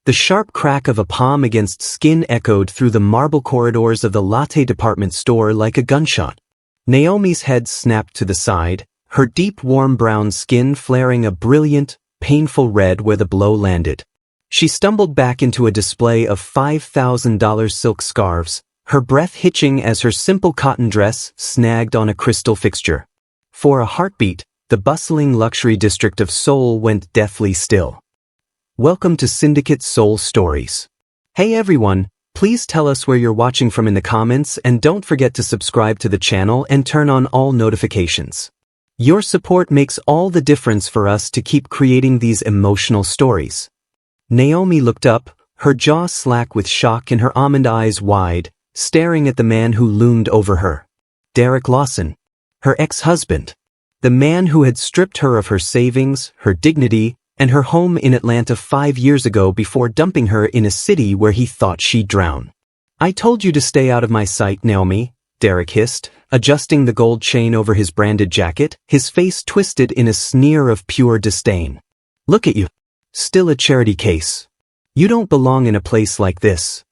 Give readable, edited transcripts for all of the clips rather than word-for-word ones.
The sharp crack of a palm against skin echoed through the marble corridors of the latte department store like a gunshot. Naomi's head snapped to the side, her deep warm brown skin flaring a brilliant, painful red where the blow landed. She stumbled back into a display of $5,000 silk scarves, her breath hitching as her simple cotton dress snagged on a crystal fixture. For a heartbeat, the bustling luxury district of Seoul went deathly still. Welcome to Syndicate Seoul Stories. Hey everyone, please tell us where you're watching from in the comments and don't forget to subscribe to the channel and turn on all notifications. Your support makes all the difference for us to keep creating these emotional stories. Naomi looked up, her jaw slack with shock and her almond eyes wide, staring at the man who loomed over her. Derek Lawson, her ex-husband. The man who had stripped her of her savings, her dignity, and her home in Atlanta 5 years ago before dumping her in a city where he thought she'd drown. "I told you to stay out of my sight, Naomi," Derek hissed, adjusting the gold chain over his branded jacket, his face twisted in a sneer of pure disdain. "Look at you. Still a charity case. You don't belong in a place like this."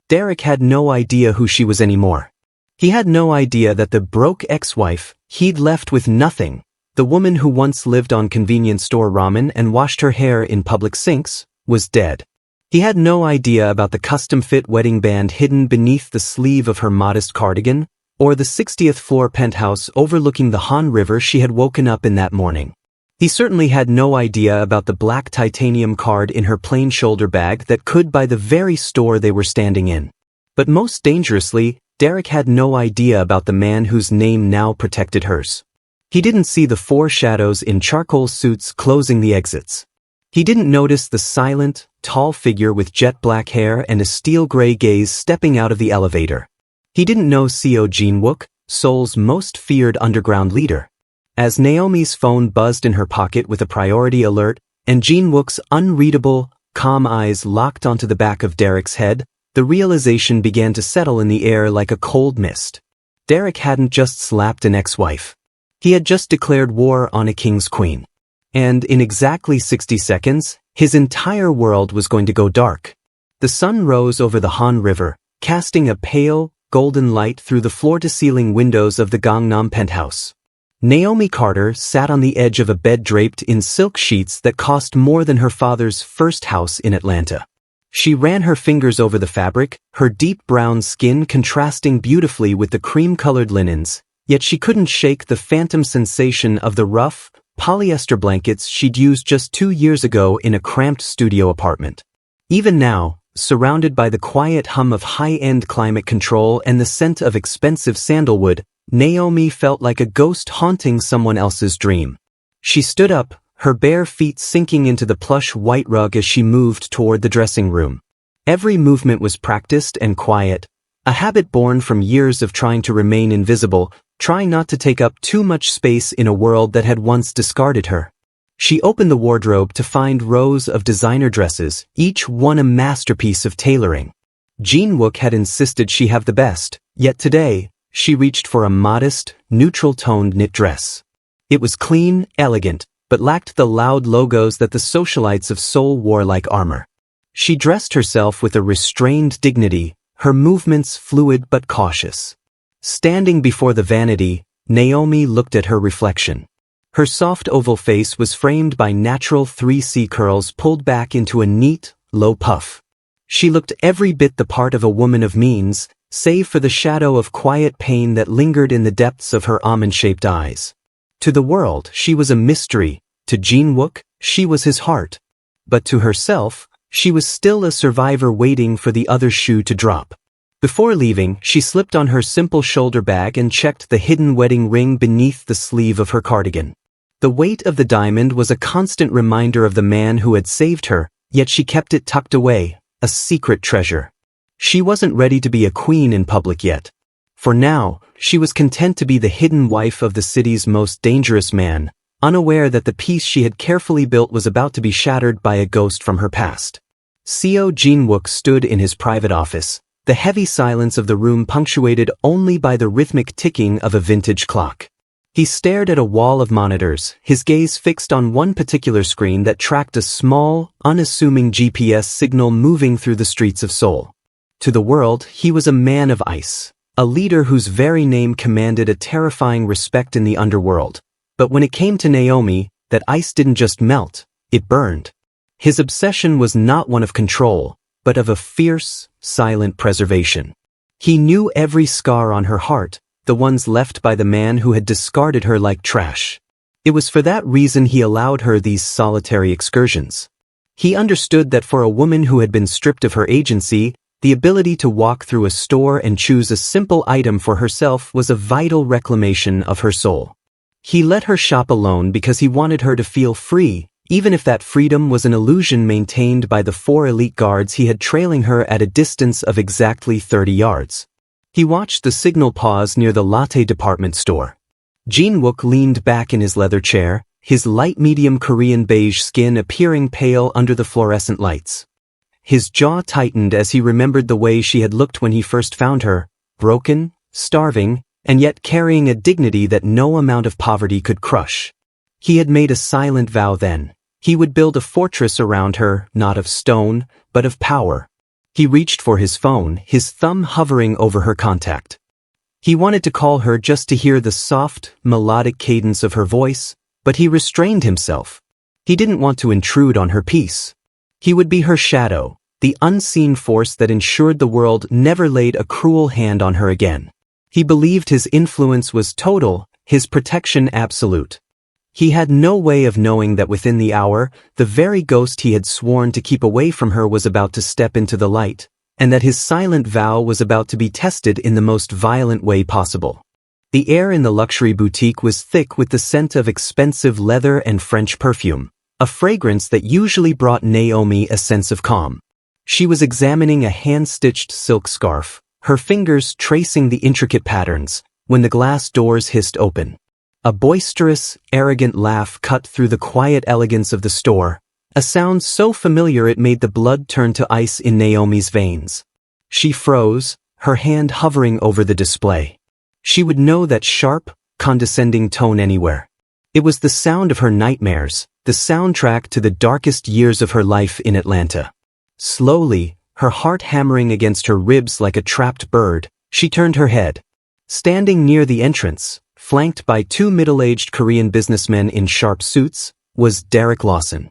Derek had no idea who she was anymore. He had no idea that the broke ex-wife he'd left with nothing, the woman who once lived on convenience store ramen and washed her hair in public sinks, was dead. He had no idea about the custom-fit wedding band hidden beneath the sleeve of her modest cardigan, or the 60th floor penthouse overlooking the Han River she had woken up in that morning. He certainly had no idea about the black titanium card in her plain shoulder bag that could buy the very store they were standing in. But most dangerously, Derek had no idea about the man whose name now protected hers. He didn't see the 4 shadows in charcoal suits closing the exits. He didn't notice the silent, tall figure with jet black hair and a steel gray gaze stepping out of the elevator. He didn't know CO Jin-Wook, Seoul's most feared underground leader. As Naomi's phone buzzed in her pocket with a priority alert, and Jin-Wook's unreadable, calm eyes locked onto the back of Derek's head, the realization began to settle in the air like a cold mist. Derek hadn't just slapped an ex-wife. He had just declared war on a king's queen. And in exactly 60 seconds, his entire world was going to go dark. The sun rose over the Han River, casting a pale, golden light through the floor-to-ceiling windows of the Gangnam penthouse. Naomi Carter sat on the edge of a bed draped in silk sheets that cost more than her father's first house in Atlanta. She ran her fingers over the fabric, her deep brown skin contrasting beautifully with the cream-colored linens, yet she couldn't shake the phantom sensation of the rough, polyester blankets she'd used just 2 years ago in a cramped studio apartment. Even now, surrounded by the quiet hum of high-end climate control and the scent of expensive sandalwood, Naomi felt like a ghost haunting someone else's dream. She stood up, her bare feet sinking into the plush white rug as she moved toward the dressing room. Every movement was practiced and quiet, a habit born from years of trying to remain invisible, trying not to take up too much space in a world that had once discarded her. She opened the wardrobe to find rows of designer dresses, each one a masterpiece of tailoring. Jin-Wook had insisted she have the best, yet today, she reached for a modest, neutral-toned knit dress. It was clean, elegant, but lacked the loud logos that the socialites of Seoul wore like armor. She dressed herself with a restrained dignity, her movements fluid but cautious. Standing before the vanity, Naomi looked at her reflection. Her soft oval face was framed by natural 3C curls pulled back into a neat, low puff. She looked every bit the part of a woman of means, save for the shadow of quiet pain that lingered in the depths of her almond-shaped eyes. To the world, she was a mystery. To Jin-Wook, she was his heart. But to herself, she was still a survivor waiting for the other shoe to drop. Before leaving, she slipped on her simple shoulder bag and checked the hidden wedding ring beneath the sleeve of her cardigan. The weight of the diamond was a constant reminder of the man who had saved her, yet she kept it tucked away, a secret treasure. She wasn't ready to be a queen in public yet. For now, she was content to be the hidden wife of the city's most dangerous man, unaware that the piece she had carefully built was about to be shattered by a ghost from her past. CO Jin-Wook stood in his private office, the heavy silence of the room punctuated only by the rhythmic ticking of a vintage clock. He stared at a wall of monitors, his gaze fixed on one particular screen that tracked a small, unassuming GPS signal moving through the streets of Seoul. To the world, he was a man of ice, a leader whose very name commanded a terrifying respect in the underworld. But when it came to Naomi, that ice didn't just melt, it burned. His obsession was not one of control, but of a fierce, silent preservation. He knew every scar on her heart, the ones left by the man who had discarded her like trash. It was for that reason he allowed her these solitary excursions. He understood that for a woman who had been stripped of her agency, the ability to walk through a store and choose a simple item for herself was a vital reclamation of her soul. He let her shop alone because he wanted her to feel free, even if that freedom was an illusion maintained by the 4 elite guards he had trailing her at a distance of exactly 30 yards. He watched the signal pause near the latte department store. Jin-Wook leaned back in his leather chair, his light-medium Korean beige skin appearing pale under the fluorescent lights. His jaw tightened as he remembered the way she had looked when he first found her, broken, starving, and yet carrying a dignity that no amount of poverty could crush. He had made a silent vow then. He would build a fortress around her, not of stone, but of power. He reached for his phone, his thumb hovering over her contact. He wanted to call her just to hear the soft, melodic cadence of her voice, but he restrained himself. He didn't want to intrude on her peace. He would be her shadow, the unseen force that ensured the world never laid a cruel hand on her again. He believed his influence was total, his protection absolute. He had no way of knowing that within the hour, the very ghost he had sworn to keep away from her was about to step into the light, and that his silent vow was about to be tested in the most violent way possible. The air in the luxury boutique was thick with the scent of expensive leather and French perfume, a fragrance that usually brought Naomi a sense of calm. She was examining a hand-stitched silk scarf, her fingers tracing the intricate patterns, when the glass doors hissed open. A boisterous, arrogant laugh cut through the quiet elegance of the store, a sound so familiar it made the blood turn to ice in Naomi's veins. She froze, her hand hovering over the display. She would know that sharp, condescending tone anywhere. It was the sound of her nightmares, the soundtrack to the darkest years of her life in Atlanta. Slowly, her heart hammering against her ribs like a trapped bird, she turned her head. Standing near the entrance, flanked by 2 middle-aged Korean businessmen in sharp suits, was Derek Lawson.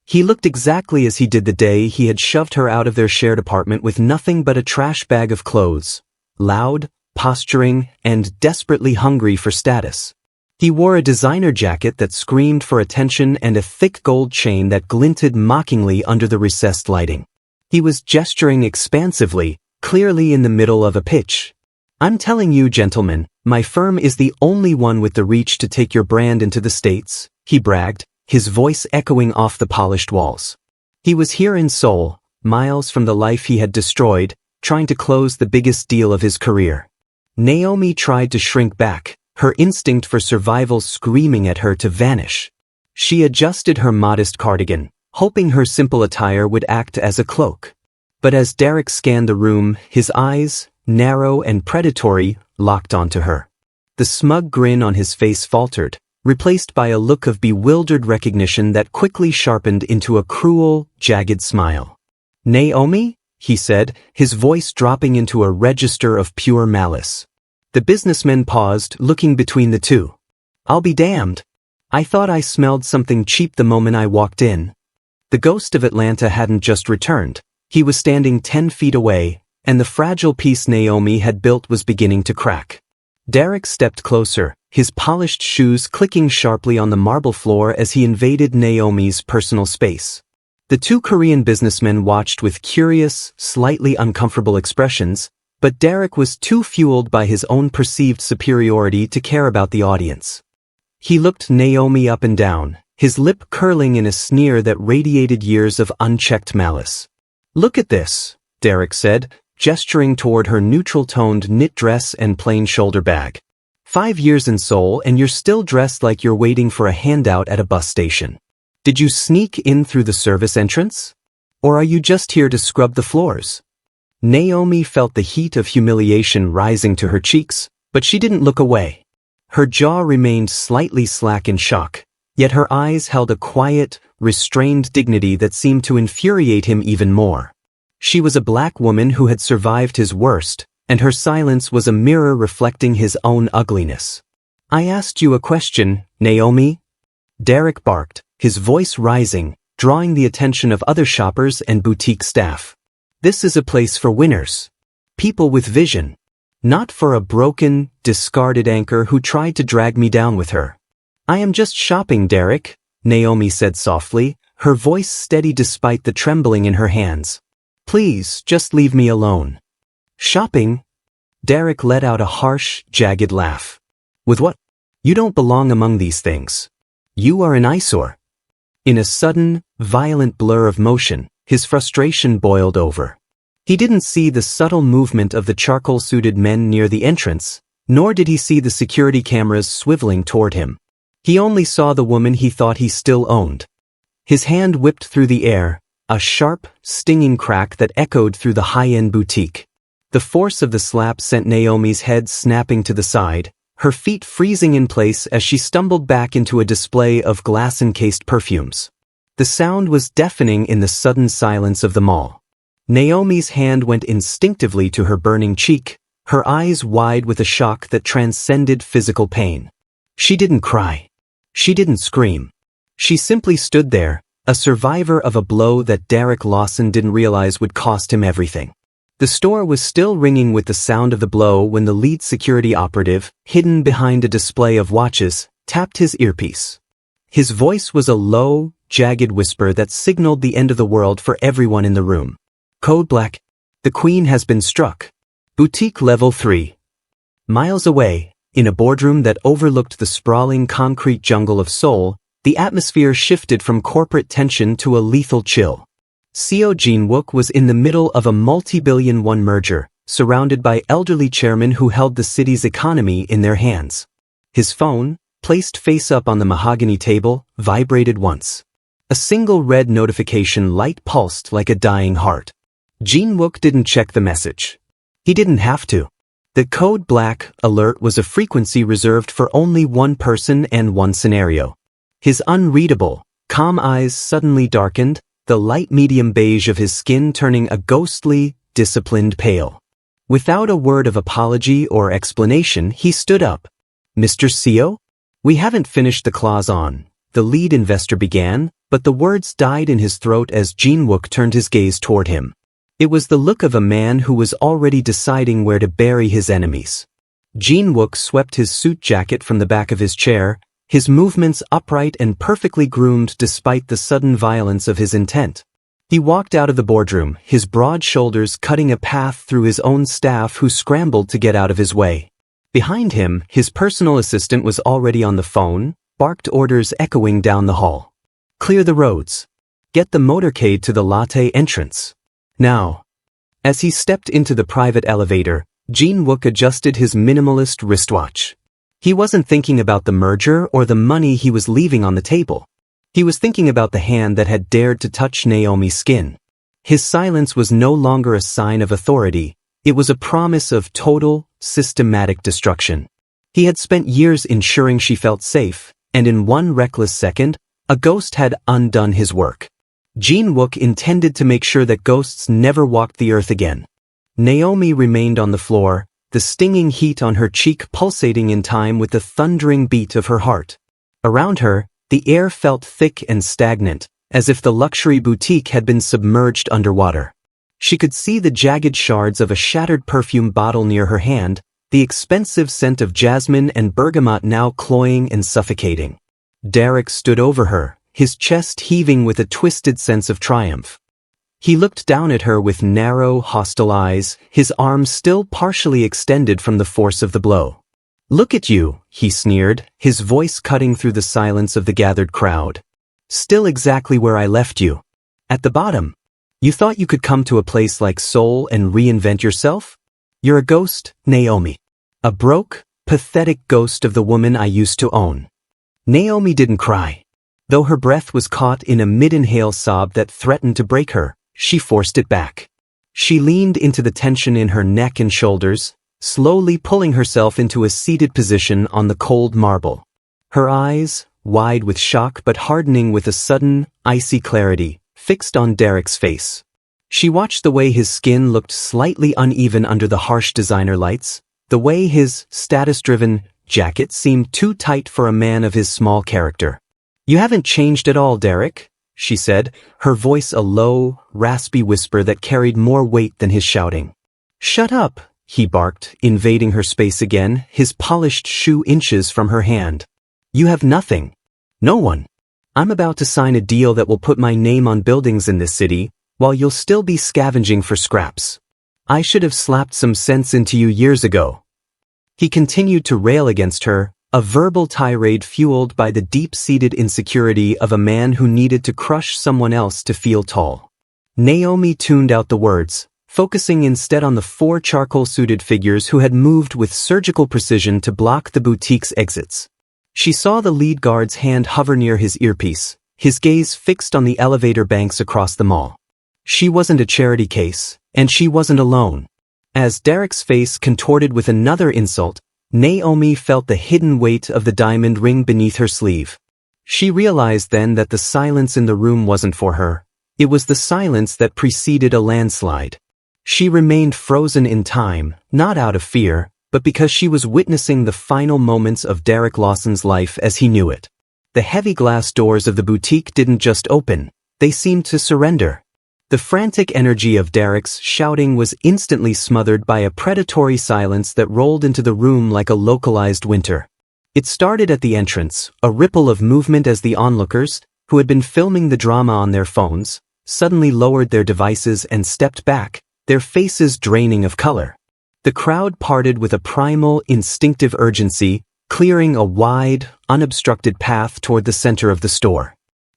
He looked exactly as he did the day he had shoved her out of their shared apartment with nothing but a trash bag of clothes, loud, posturing, and desperately hungry for status. He wore a designer jacket that screamed for attention and a thick gold chain that glinted mockingly under the recessed lighting. He was gesturing expansively, clearly in the middle of a pitch. "I'm telling you, gentlemen, my firm is the only one with the reach to take your brand into the States," he bragged, his voice echoing off the polished walls. He was here in Seoul, miles from the life he had destroyed, trying to close the biggest deal of his career. Naomi tried to shrink back, her instinct for survival screaming at her to vanish. She adjusted her modest cardigan, hoping her simple attire would act as a cloak. But as Derek scanned the room, his eyes, narrow and predatory, locked onto her. The smug grin on his face faltered, replaced by a look of bewildered recognition that quickly sharpened into a cruel, jagged smile. "Naomi?" he said, his voice dropping into a register of pure malice. The businessman paused, looking between the two. "I'll be damned. I thought I smelled something cheap the moment I walked in." The ghost of Atlanta hadn't just returned. He was standing 10 feet away, and the fragile piece Naomi had built was beginning to crack. Derek stepped closer, his polished shoes clicking sharply on the marble floor as he invaded Naomi's personal space. The 2 Korean businessmen watched with curious, slightly uncomfortable expressions, but Derek was too fueled by his own perceived superiority to care about the audience. He looked Naomi up and down, his lip curling in a sneer that radiated years of unchecked malice. "Look at this," Derek said, gesturing toward her neutral-toned knit dress and plain shoulder bag. 5 years in Seoul and you're still dressed like you're waiting for a handout at a bus station. Did you sneak in through the service entrance? Or are you just here to scrub the floors?" Naomi felt the heat of humiliation rising to her cheeks, but she didn't look away. Her jaw remained slightly slack in shock, yet her eyes held a quiet, restrained dignity that seemed to infuriate him even more. She was a black woman who had survived his worst, and her silence was a mirror reflecting his own ugliness. "I asked you a question, Naomi," Derek barked, his voice rising, drawing the attention of other shoppers and boutique staff. "This is a place for winners. People with vision. Not for a broken, discarded anchor who tried to drag me down with her." "I am just shopping, Derek," Naomi said softly, her voice steady despite the trembling in her hands. "Please, just leave me alone." "Shopping?" Derek let out a harsh, jagged laugh. "With what? You don't belong among these things. You are an eyesore." In a sudden, violent blur of motion, his frustration boiled over. He didn't see the subtle movement of the charcoal-suited men near the entrance, nor did he see the security cameras swiveling toward him. He only saw the woman he thought he still owned. His hand whipped through the air, a sharp, stinging crack that echoed through the high-end boutique. The force of the slap sent Naomi's head snapping to the side, her feet freezing in place as she stumbled back into a display of glass-encased perfumes. The sound was deafening in the sudden silence of the mall. Naomi's hand went instinctively to her burning cheek, her eyes wide with a shock that transcended physical pain. She didn't cry. She didn't scream. She simply stood there, a survivor of a blow that Derek Lawson didn't realize would cost him everything. The store was still ringing with the sound of the blow when the lead security operative, hidden behind a display of watches, tapped his earpiece. His voice was a low, jagged whisper that signaled the end of the world for everyone in the room. "Code Black. The Queen has been struck. Boutique Level 3. Miles away, in a boardroom that overlooked the sprawling concrete jungle of Seoul, the atmosphere shifted from corporate tension to a lethal chill. CEO Jin-Wook was in the middle of a multi-billion-won merger, surrounded by elderly chairmen who held the city's economy in their hands. His phone, placed face-up on the mahogany table, vibrated once. A single red notification light pulsed like a dying heart. Jin-Wook didn't check the message. He didn't have to. The Code Black alert was a frequency reserved for only one person and one scenario. His unreadable, calm eyes suddenly darkened, the light medium beige of his skin turning a ghostly, disciplined pale. Without a word of apology or explanation, he stood up. "Mr. CEO? We haven't finished the clause on," the lead investor began, but the words died in his throat as Jin-Wook turned his gaze toward him. It was the look of a man who was already deciding where to bury his enemies. Jin-Wook swept his suit jacket from the back of his chair, his movements upright and perfectly groomed despite the sudden violence of his intent. He walked out of the boardroom, his broad shoulders cutting a path through his own staff who scrambled to get out of his way. Behind him, his personal assistant was already on the phone, barked orders echoing down the hall. "Clear the roads. Get the motorcade to the latte entrance. Now." As he stepped into the private elevator, Jin-Wook adjusted his minimalist wristwatch. He wasn't thinking about the merger or the money he was leaving on the table. He was thinking about the hand that had dared to touch Naomi's skin. His silence was no longer a sign of authority, it was a promise of total, systematic destruction. He had spent years ensuring she felt safe, and in one reckless second, a ghost had undone his work. Jin-Wook intended to make sure that ghosts never walked the earth again. Naomi remained on the floor, the stinging heat on her cheek pulsating in time with the thundering beat of her heart. Around her, the air felt thick and stagnant, as if the luxury boutique had been submerged underwater. She could see the jagged shards of a shattered perfume bottle near her hand, the expensive scent of jasmine and bergamot now cloying and suffocating. Derek stood over her, his chest heaving with a twisted sense of triumph. He looked down at her with narrow, hostile eyes, his arms still partially extended from the force of the blow. "Look at you," he sneered, his voice cutting through the silence of the gathered crowd. "Still exactly where I left you. At the bottom. You thought you could come to a place like Seoul and reinvent yourself? You're a ghost, Naomi. A broke, pathetic ghost of the woman I used to own." Naomi didn't cry. Though her breath was caught in a mid-inhale sob that threatened to break her, she forced it back. She leaned into the tension in her neck and shoulders, slowly pulling herself into a seated position on the cold marble. Her eyes, wide with shock but hardening with a sudden, icy clarity, fixed on Derrick's face. She watched the way his skin looked slightly uneven under the harsh designer lights, the way his status-driven jacket seemed too tight for a man of his small character. "You haven't changed at all, Derrick," she said, her voice a low, raspy whisper that carried more weight than his shouting. "Shut up," he barked, invading her space again, his polished shoe inches from her hand. "You have nothing. No one. I'm about to sign a deal that will put my name on buildings in this city, while you'll still be scavenging for scraps. I should have slapped some sense into you years ago." He continued to rail against her, a verbal tirade fueled by the deep-seated insecurity of a man who needed to crush someone else to feel tall. Naomi tuned out the words, focusing instead on the four charcoal-suited figures who had moved with surgical precision to block the boutique's exits. She saw the lead guard's hand hover near his earpiece, his gaze fixed on the elevator banks across the mall. She wasn't a charity case, and she wasn't alone. As Derrick's face contorted with another insult, Naomi felt the hidden weight of the diamond ring beneath her sleeve. She realized then that the silence in the room wasn't for her. It was the silence that preceded a landslide. She remained frozen in time, not out of fear, but because she was witnessing the final moments of Derek Lawson's life as he knew it. The heavy glass doors of the boutique didn't just open, they seemed to surrender. The frantic energy of Derrick's shouting was instantly smothered by a predatory silence that rolled into the room like a localized winter. It started at the entrance, a ripple of movement as the onlookers, who had been filming the drama on their phones, suddenly lowered their devices and stepped back, their faces draining of color. The crowd parted with a primal, instinctive urgency, clearing a wide, unobstructed path toward the center of the store.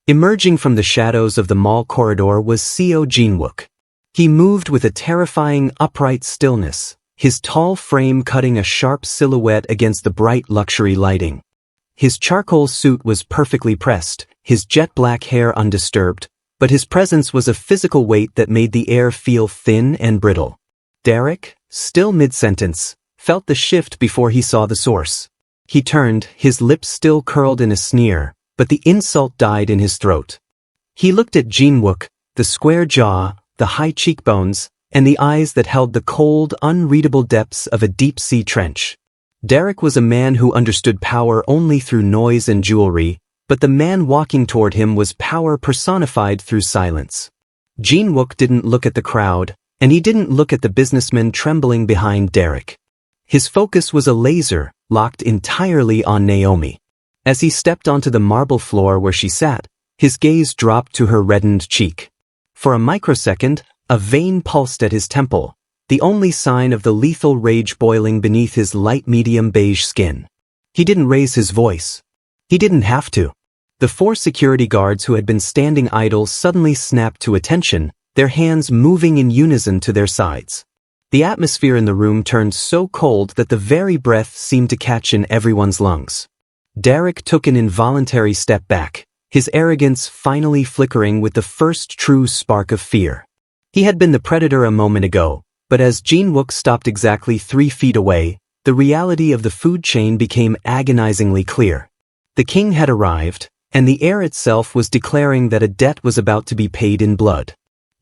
Emerging from the shadows of the mall corridor was CEO Jin-Wook. He moved with a terrifying, upright stillness, his tall frame cutting a sharp silhouette against the bright luxury lighting. His charcoal suit was perfectly pressed, his jet-black hair undisturbed, but his presence was a physical weight that made the air feel thin and brittle. Derrick, still mid-sentence, felt the shift before he saw the source. He turned, his lips still curled in a sneer, but the insult died in his throat. He looked at Jin-Wook, the square jaw, the high cheekbones, and the eyes that held the cold, unreadable depths of a deep-sea trench. Derrick was a man who understood power only through noise and jewelry, but the man walking toward him was power personified through silence. Jin-Wook didn't look at the crowd, and he didn't look at the businessman trembling behind Derrick. His focus was a laser, locked entirely on Naomi. As he stepped onto the marble floor where she sat, his gaze dropped to her reddened cheek. For a microsecond, a vein pulsed at his temple, the only sign of the lethal rage boiling beneath his light-medium beige skin. He didn't raise his voice. He didn't have to. The four security guards who had been standing idle suddenly snapped to attention, their hands moving in unison to their sides. The atmosphere in the room turned so cold that the very breath seemed to catch in everyone's lungs. Derrick took an involuntary step back, his arrogance finally flickering with the first true spark of fear. He had been the predator a moment ago, but as Jin-Wook stopped exactly 3 feet away, the reality of the food chain became agonizingly clear. The king had arrived, and the air itself was declaring that a debt was about to be paid in blood.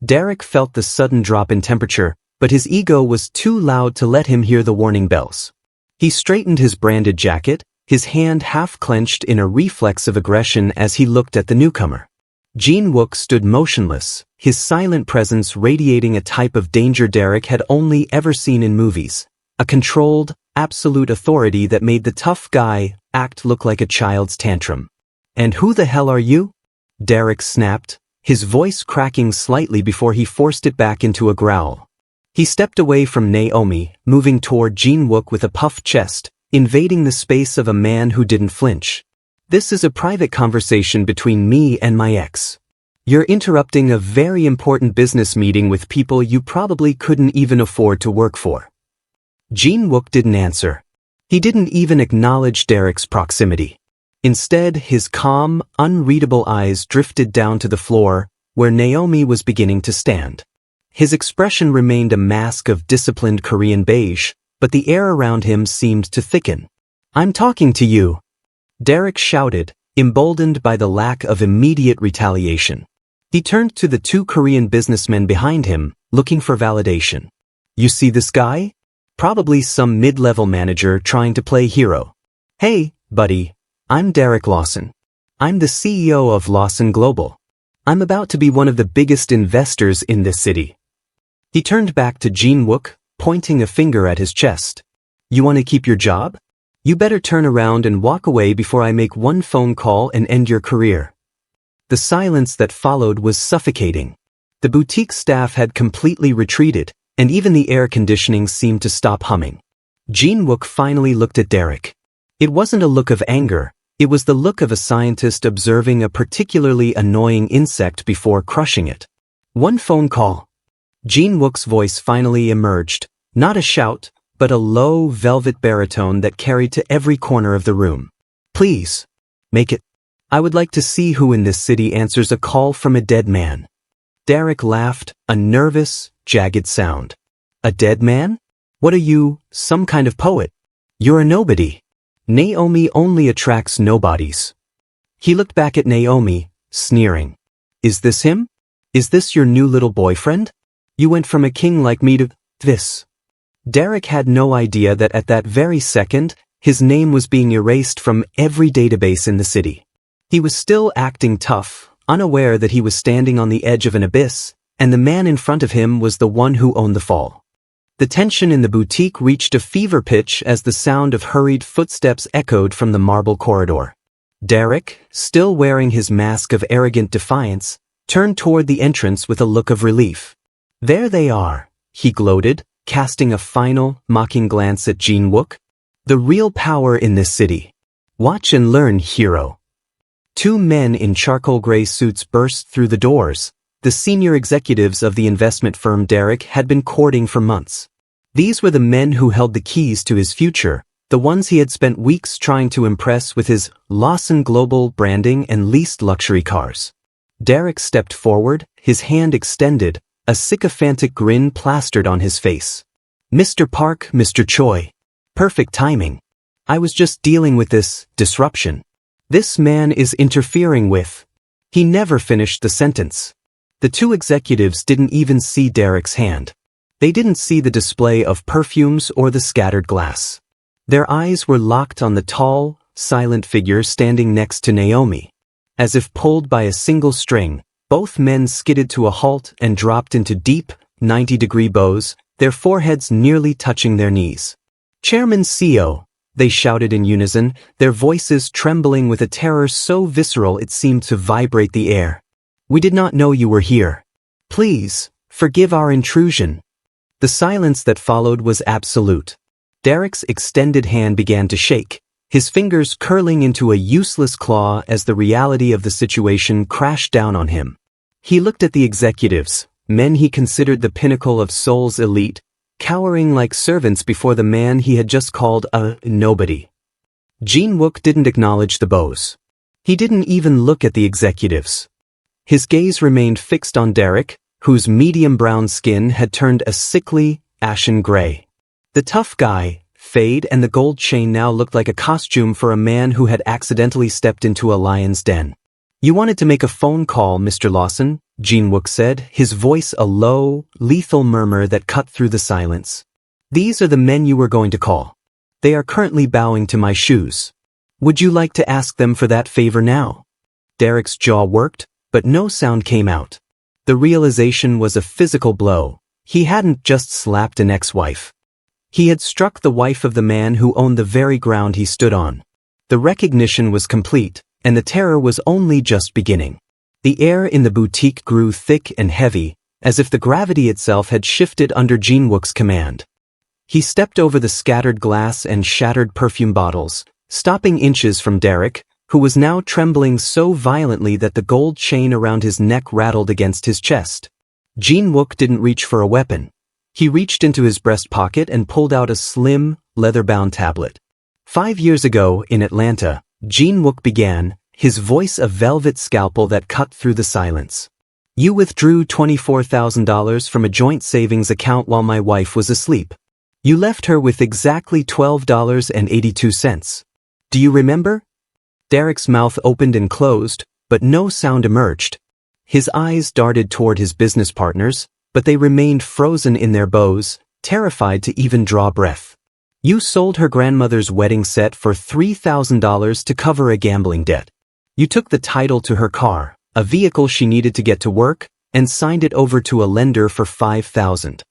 Derrick felt the sudden drop in temperature, but his ego was too loud to let him hear the warning bells. He straightened his branded jacket, his hand half-clenched in a reflex of aggression as he looked at the newcomer. Jin-Wook stood motionless, his silent presence radiating a type of danger Derrick had only ever seen in movies, a controlled, absolute authority that made the tough guy act look like a child's tantrum. "And who the hell are you?" Derrick snapped, his voice cracking slightly before he forced it back into a growl. He stepped away from Naomi, moving toward Jin-Wook with a puffed chest, invading the space of a man who didn't flinch. "This is a private conversation between me and my ex. You're interrupting a very important business meeting with people you probably couldn't even afford to work for." Jin-Wook didn't answer. He didn't even acknowledge Derrick's proximity. Instead, his calm, unreadable eyes drifted down to the floor, where Naomi was beginning to stand. His expression remained a mask of disciplined Korean beige, but the air around him seemed to thicken. "I'm talking to you," Derek shouted, emboldened by the lack of immediate retaliation. He turned to the two Korean businessmen behind him, looking for validation. "You see this guy? Probably some mid-level manager trying to play hero. Hey, buddy, I'm Derek Lawson. I'm the CEO of Lawson Global. I'm about to be one of the biggest investors in this city." He turned back to Jin-Wook, pointing a finger at his chest. "You want to keep your job? You better turn around and walk away before I make one phone call and end your career." The silence that followed was suffocating. The boutique staff had completely retreated, and even the air conditioning seemed to stop humming. Jin-Wook finally looked at Derek. It wasn't a look of anger, it was the look of a scientist observing a particularly annoying insect before crushing it. "One phone call." Jin-Wook's voice finally emerged, not a shout, but a low, velvet baritone that carried to every corner of the room. "Please, make it. I would like to see who in this city answers a call from a dead man." Derek laughed, a nervous, jagged sound. "A dead man? What are you, some kind of poet? You're a nobody. Naomi only attracts nobodies." He looked back at Naomi, sneering. "Is this him? Is this your new little boyfriend? You went from a king like me to this." Derek had no idea that at that very second, his name was being erased from every database in the city. He was still acting tough, unaware that he was standing on the edge of an abyss, and the man in front of him was the one who owned the fall. The tension in the boutique reached a fever pitch as the sound of hurried footsteps echoed from the marble corridor. Derek, still wearing his mask of arrogant defiance, turned toward the entrance with a look of relief. "There they are," he gloated, casting a final, mocking glance at Jin-Wook. "The real power in this city. Watch and learn, hero." Two men in charcoal gray suits burst through the doors, the senior executives of the investment firm Derek had been courting for months. These were the men who held the keys to his future, the ones he had spent weeks trying to impress with his Lawson Global branding and leased luxury cars. Derek stepped forward, his hand extended, a sycophantic grin plastered on his face. "Mr. Park, Mr. Choi. Perfect timing. I was just dealing with this disruption. This man is interfering with..." He never finished the sentence. The two executives didn't even see Derek's hand. They didn't see the display of perfumes or the scattered glass. Their eyes were locked on the tall, silent figure standing next to Naomi. As if pulled by a single string, both men skidded to a halt and dropped into deep, 90-degree bows, their foreheads nearly touching their knees. "Chairman CEO," they shouted in unison, their voices trembling with a terror so visceral it seemed to vibrate the air. "We did not know you were here. Please, forgive our intrusion." The silence that followed was absolute. Derek's extended hand began to shake, his fingers curling into a useless claw as the reality of the situation crashed down on him. He looked at the executives, men he considered the pinnacle of Seoul's elite, cowering like servants before the man he had just called a nobody. Jin-Wook didn't acknowledge the bows. He didn't even look at the executives. His gaze remained fixed on Derek, whose medium brown skin had turned a sickly, ashen gray. The tough guy, fade, and the gold chain now looked like a costume for a man who had accidentally stepped into a lion's den. "You wanted to make a phone call, Mr. Lawson," Jin-Wook said, his voice a low, lethal murmur that cut through the silence. "These are the men you were going to call. They are currently bowing to my shoes. Would you like to ask them for that favor now?" Derek's jaw worked, but no sound came out. The realization was a physical blow. He hadn't just slapped an ex-wife. He had struck the wife of the man who owned the very ground he stood on. The recognition was complete, and the terror was only just beginning. The air in the boutique grew thick and heavy, as if the gravity itself had shifted under Jin-Wook's command. He stepped over the scattered glass and shattered perfume bottles, stopping inches from Derek, who was now trembling so violently that the gold chain around his neck rattled against his chest. Jin-Wook didn't reach for a weapon. He reached into his breast pocket and pulled out a slim, leather-bound tablet. 5 years ago, in Atlanta, Jin-Wook began, his voice a velvet scalpel that cut through the silence. "You withdrew $24,000 from a joint savings account while my wife was asleep. You left her with exactly $12.82. Do you remember? Derrick's mouth opened and closed, but no sound emerged. His eyes darted toward his business partners, but they remained frozen in their bows, terrified to even draw breath. You sold her grandmother's wedding set for $3,000 to cover a gambling debt. You took the title to her car, a vehicle she needed to get to work, and signed it over to a lender for $5,000.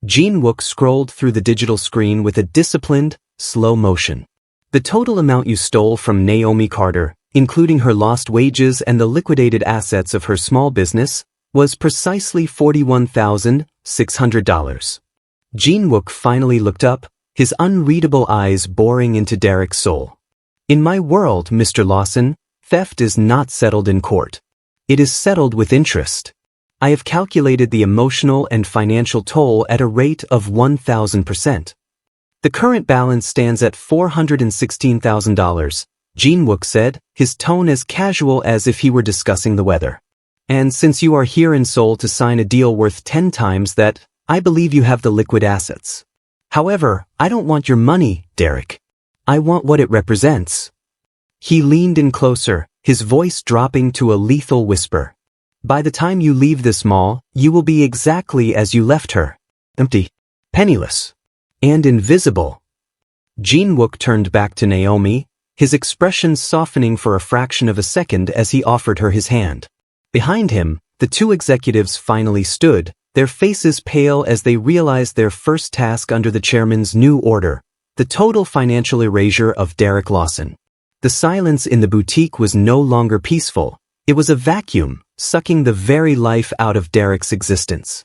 Jin-Wook scrolled through the digital screen with a disciplined, slow motion. The total amount you stole from Naomi Carter, including her lost wages and the liquidated assets of her small business, was precisely $41,600. Jin-Wook finally looked up, his unreadable eyes boring into Derrick's soul. In my world, Mr. Lawson, theft is not settled in court. It is settled with interest. I have calculated the emotional and financial toll at a rate of 1,000%. The current balance stands at $416,000, Jin-Wook said, his tone as casual as if he were discussing the weather. And since you are here in Seoul to sign a deal worth 10 times that, I believe you have the liquid assets. However, I don't want your money, Derrick. I want what it represents. He leaned in closer, his voice dropping to a lethal whisper. By the time you leave this mall, you will be exactly as you left her. Empty, penniless, and invisible. Jin-Wook turned back to Naomi, his expression softening for a fraction of a second as he offered her his hand. Behind him, the two executives finally stood, their faces pale as they realized their first task under the chairman's new order, the total financial erasure of Derek Lawson. The silence in the boutique was no longer peaceful. It was a vacuum, sucking the very life out of Derrick's existence.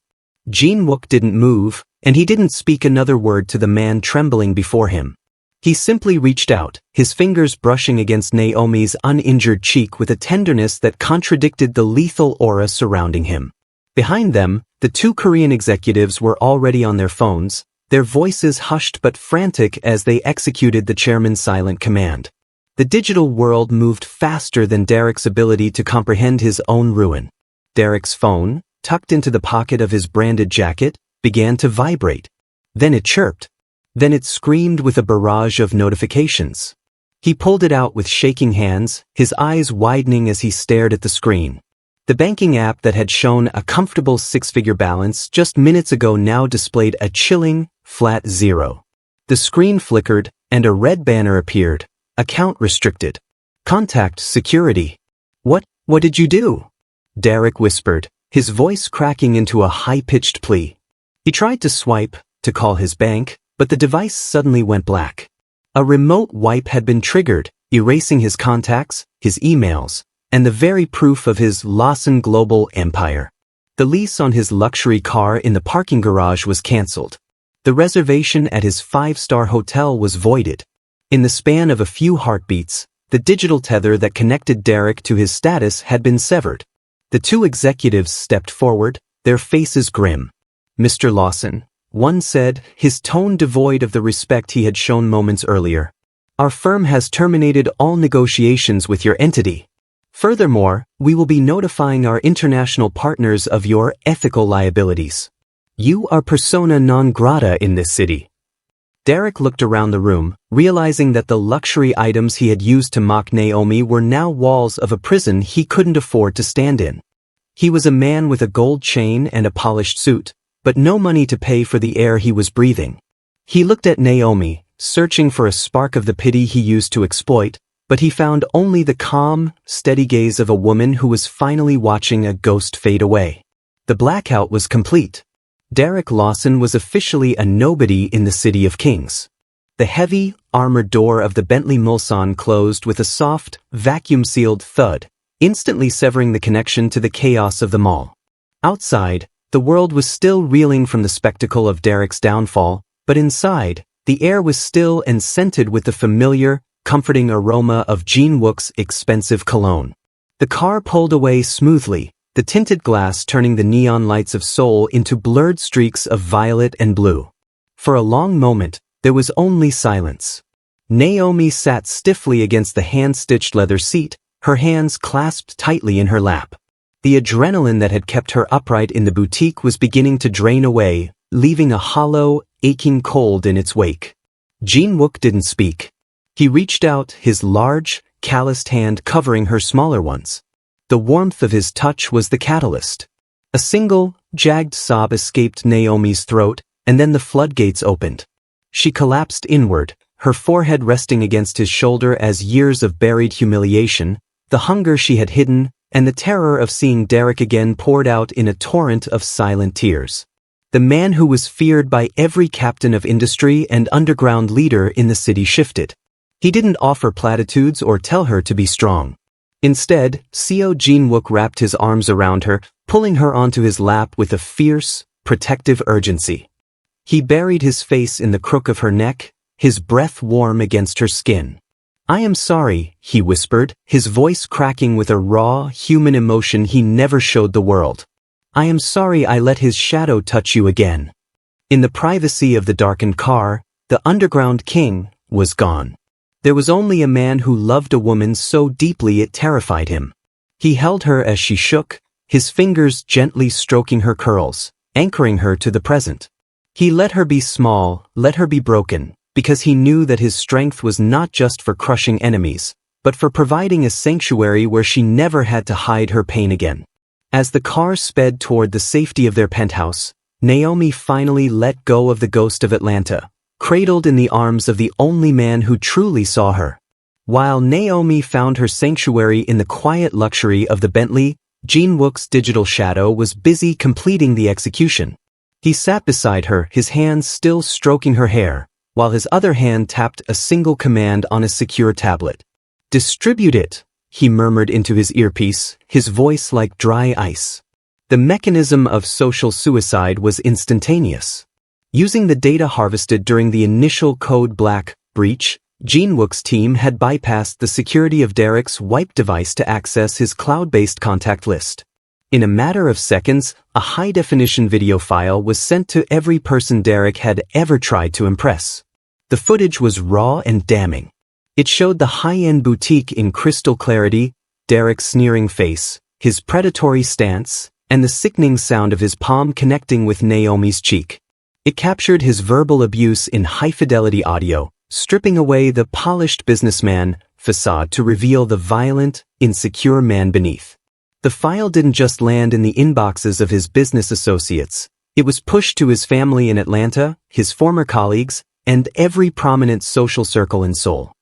Jin-Wook didn't move, and he didn't speak another word to the man trembling before him. He simply reached out, his fingers brushing against Naomi's uninjured cheek with a tenderness that contradicted the lethal aura surrounding him. Behind them, the two Korean executives were already on their phones, their voices hushed but frantic as they executed the chairman's silent command. The digital world moved faster than Derrick's ability to comprehend his own ruin. Derrick's phone, tucked into the pocket of his branded jacket, began to vibrate. Then it chirped. Then it screamed with a barrage of notifications. He pulled it out with shaking hands, his eyes widening as he stared at the screen. The banking app that had shown a comfortable six-figure balance just minutes ago now displayed a chilling, flat zero. The screen flickered, and a red banner appeared. Account restricted. Contact security. What did you do? Derrick whispered, his voice cracking into a high-pitched plea. He tried to swipe, to call his bank, but the device suddenly went black. A remote wipe had been triggered, erasing his contacts, his emails, and the very proof of his Lawson global empire. The lease on his luxury car in the parking garage was cancelled. The reservation at his five-star hotel was voided. In the span of a few heartbeats, the digital tether that connected Derrick to his status had been severed. The two executives stepped forward, their faces grim. Mr. Lawson, one said, his tone devoid of the respect he had shown moments earlier. Our firm has terminated all negotiations with your entity. Furthermore, we will be notifying our international partners of your ethical liabilities. You are persona non grata in this city. Derrick looked around the room, realizing that the luxury items he had used to mock Naomi were now walls of a prison he couldn't afford to stand in. He was a man with a gold chain and a polished suit, but no money to pay for the air he was breathing. He looked at Naomi, searching for a spark of the pity he used to exploit, but he found only the calm, steady gaze of a woman who was finally watching a ghost fade away. The blackout was complete. Derek Lawson was officially a nobody in the City of Kings. The heavy, armored door of the Bentley Mulsanne closed with a soft, vacuum-sealed thud, instantly severing the connection to the chaos of the mall. Outside, the world was still reeling from the spectacle of Derrick's downfall, but inside, the air was still and scented with the familiar, comforting aroma of Jin-Wook's expensive cologne. The car pulled away smoothly, the tinted glass turning the neon lights of Seoul into blurred streaks of violet and blue. For a long moment, there was only silence. Naomi sat stiffly against the hand-stitched leather seat, her hands clasped tightly in her lap. The adrenaline that had kept her upright in the boutique was beginning to drain away, leaving a hollow, aching cold in its wake. Jin-Wook didn't speak. He reached out, his large, calloused hand covering her smaller ones. The warmth of his touch was the catalyst. A single, jagged sob escaped Naomi's throat, and then the floodgates opened. She collapsed inward, her forehead resting against his shoulder as years of buried humiliation, the hunger she had hidden, and the terror of seeing Derek again poured out in a torrent of silent tears. The man who was feared by every captain of industry and underground leader in the city shifted. He didn't offer platitudes or tell her to be strong. Instead, Jin-Wook wrapped his arms around her, pulling her onto his lap with a fierce, protective urgency. He buried his face in the crook of her neck, his breath warm against her skin. "I am sorry," he whispered, his voice cracking with a raw, human emotion he never showed the world. "I am sorry I let his shadow touch you again." In the privacy of the darkened car, the underground king was gone. There was only a man who loved a woman so deeply it terrified him. He held her as she shook, his fingers gently stroking her curls, anchoring her to the present. He let her be small, let her be broken, because he knew that his strength was not just for crushing enemies, but for providing a sanctuary where she never had to hide her pain again. As the car sped toward the safety of their penthouse, Naomi finally let go of the ghost of Atlanta, cradled in the arms of the only man who truly saw her. While Naomi found her sanctuary in the quiet luxury of the Bentley, Jin-Wook's digital shadow was busy completing the execution. He sat beside her, his hands still stroking her hair, while his other hand tapped a single command on a secure tablet. "Distribute it," he murmured into his earpiece, his voice like dry ice. The mechanism of social suicide was instantaneous. Using the data harvested during the initial Code Black breach, Jin-Wook's team had bypassed the security of Derrick's wipe device to access his cloud-based contact list. In a matter of seconds, a high-definition video file was sent to every person Derrick had ever tried to impress. The footage was raw and damning. It showed the high-end boutique in crystal clarity, Derrick's sneering face, his predatory stance, and the sickening sound of his palm connecting with Naomi's cheek. It captured his verbal abuse in high-fidelity audio, stripping away the polished businessman facade to reveal the violent, insecure man beneath. The file didn't just land in the inboxes of his business associates. It was pushed to his family in Atlanta, his former colleagues, and every prominent social circle in Seoul.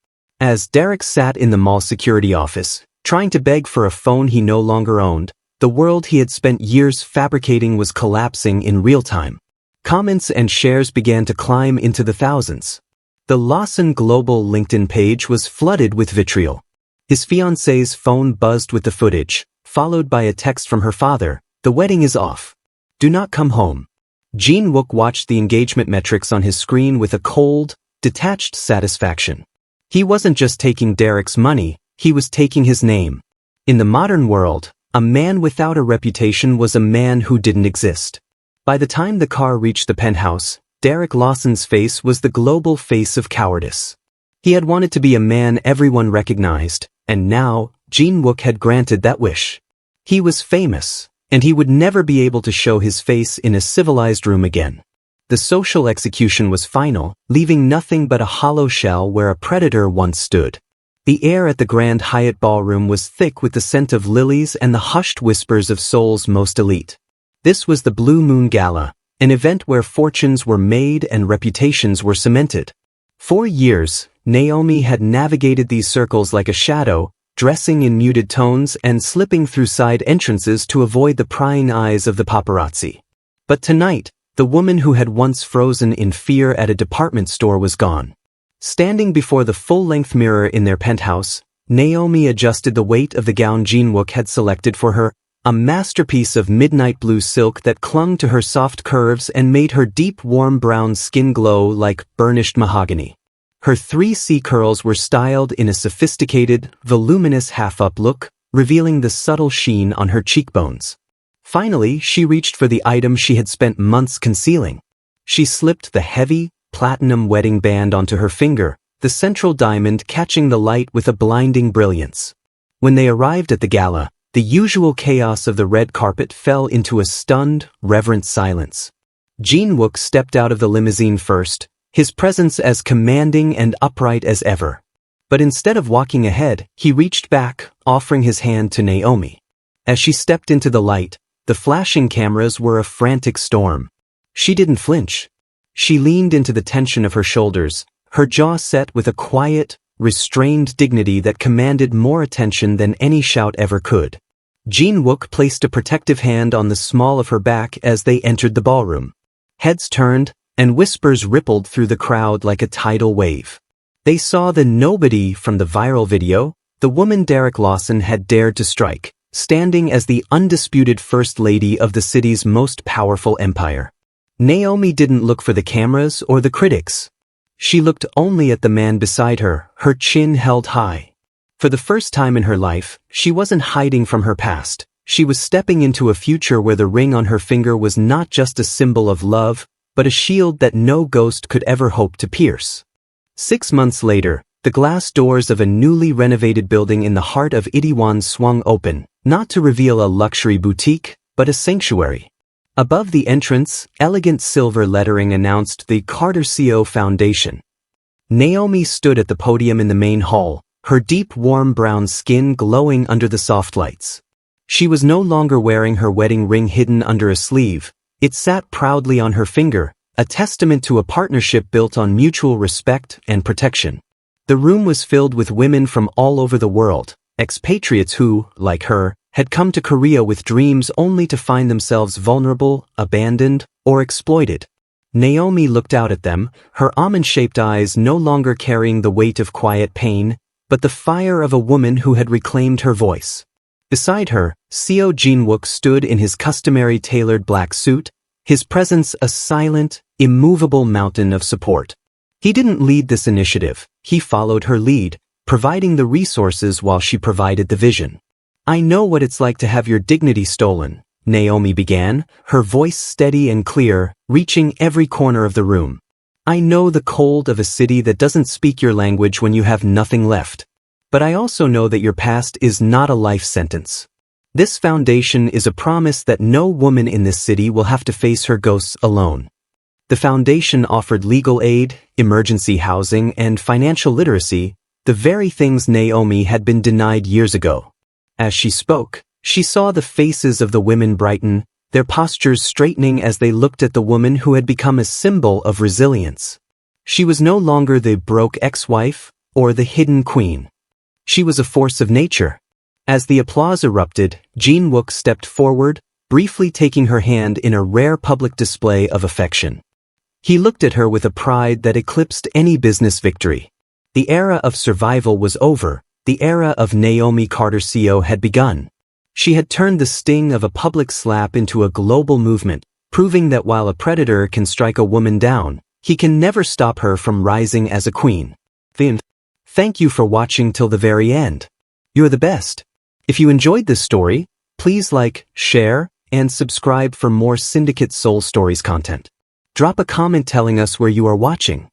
As Derek sat in the mall security office, trying to beg for a phone he no longer owned, the world he had spent years fabricating was collapsing in real time. Comments and shares began to climb into the thousands. The Lawson Global LinkedIn page was flooded with vitriol. His fiancée's phone buzzed with the footage, followed by a text from her father, "The wedding is off. Do not come home." Jin-Wook watched the engagement metrics on his screen with a cold, detached satisfaction. He wasn't just taking Derrick's money, he was taking his name. In the modern world, a man without a reputation was a man who didn't exist. By the time the car reached the penthouse, Derek Lawson's face was the global face of cowardice. He had wanted to be a man everyone recognized, and now, Jin-Wook had granted that wish. He was famous, and he would never be able to show his face in a civilized room again. The social execution was final, leaving nothing but a hollow shell where a predator once stood. The air at the Grand Hyatt ballroom was thick with the scent of lilies and the hushed whispers of Seoul's most elite. This was the Blue Moon Gala, an event where fortunes were made and reputations were cemented. For years, Naomi had navigated these circles like a shadow, dressing in muted tones and slipping through side entrances to avoid the prying eyes of the paparazzi. But tonight, the woman who had once frozen in fear at a department store was gone. Standing before the full-length mirror in their penthouse, Naomi adjusted the weight of the gown Jin-Wook had selected for her, a masterpiece of midnight blue silk that clung to her soft curves and made her deep warm brown skin glow like burnished mahogany. Her 3C curls were styled in a sophisticated, voluminous half-up look, revealing the subtle sheen on her cheekbones. Finally, she reached for the item she had spent months concealing. She slipped the heavy, platinum wedding band onto her finger, the central diamond catching the light with a blinding brilliance. When they arrived at the gala, the usual chaos of the red carpet fell into a stunned, reverent silence. Jin-Wook stepped out of the limousine first, his presence as commanding and upright as ever. But instead of walking ahead, he reached back, offering his hand to Naomi. As she stepped into the light, the flashing cameras were a frantic storm. She didn't flinch. She leaned into the tension of her shoulders, her jaw set with a quiet, restrained dignity that commanded more attention than any shout ever could. Jin-Wook placed a protective hand on the small of her back as they entered the ballroom. Heads turned, and whispers rippled through the crowd like a tidal wave. They saw the nobody from the viral video, the woman Derek Lawson had dared to strike, standing as the undisputed first lady of the city's most powerful empire. Naomi didn't look for the cameras or the critics. She looked only at the man beside her, her chin held high. For the first time in her life, she wasn't hiding from her past. She was stepping into a future where the ring on her finger was not just a symbol of love, but a shield that no ghost could ever hope to pierce. 6 months later, the glass doors of a newly renovated building in the heart of Itaewon swung open, not to reveal a luxury boutique, but a sanctuary. Above the entrance, elegant silver lettering announced the Carter CO Foundation. Naomi stood at the podium in the main hall, her deep warm brown skin glowing under the soft lights. She was no longer wearing her wedding ring hidden under a sleeve. It sat proudly on her finger, a testament to a partnership built on mutual respect and protection. The room was filled with women from all over the world, expatriates who, like her, had come to Korea with dreams only to find themselves vulnerable, abandoned, or exploited. Naomi looked out at them, her almond-shaped eyes no longer carrying the weight of quiet pain, but the fire of a woman who had reclaimed her voice. Beside her, CO Jin-Wook stood in his customary tailored black suit, his presence a silent, immovable mountain of support. He didn't lead this initiative, he followed her lead, providing the resources while she provided the vision. "I know what it's like to have your dignity stolen," Naomi began, her voice steady and clear, reaching every corner of the room. "I know the cold of a city that doesn't speak your language when you have nothing left. But I also know that your past is not a life sentence. This foundation is a promise that no woman in this city will have to face her ghosts alone." The foundation offered legal aid, emergency housing, and financial literacy, the very things Naomi had been denied years ago. As she spoke, she saw the faces of the women brighten, their postures straightening as they looked at the woman who had become a symbol of resilience. She was no longer the broke ex-wife or the hidden queen. She was a force of nature. As the applause erupted, Jin-Wook stepped forward, briefly taking her hand in a rare public display of affection. He looked at her with a pride that eclipsed any business victory. The era of survival was over, the era of Naomi Carter CO had begun. She had turned the sting of a public slap into a global movement, proving that while a predator can strike a woman down, he can never stop her from rising as a queen. Thank you for watching till the very end. You're the best. If you enjoyed this story, please like, share, and subscribe for more Syndicate Soul Stories content. Drop a comment telling us where you are watching.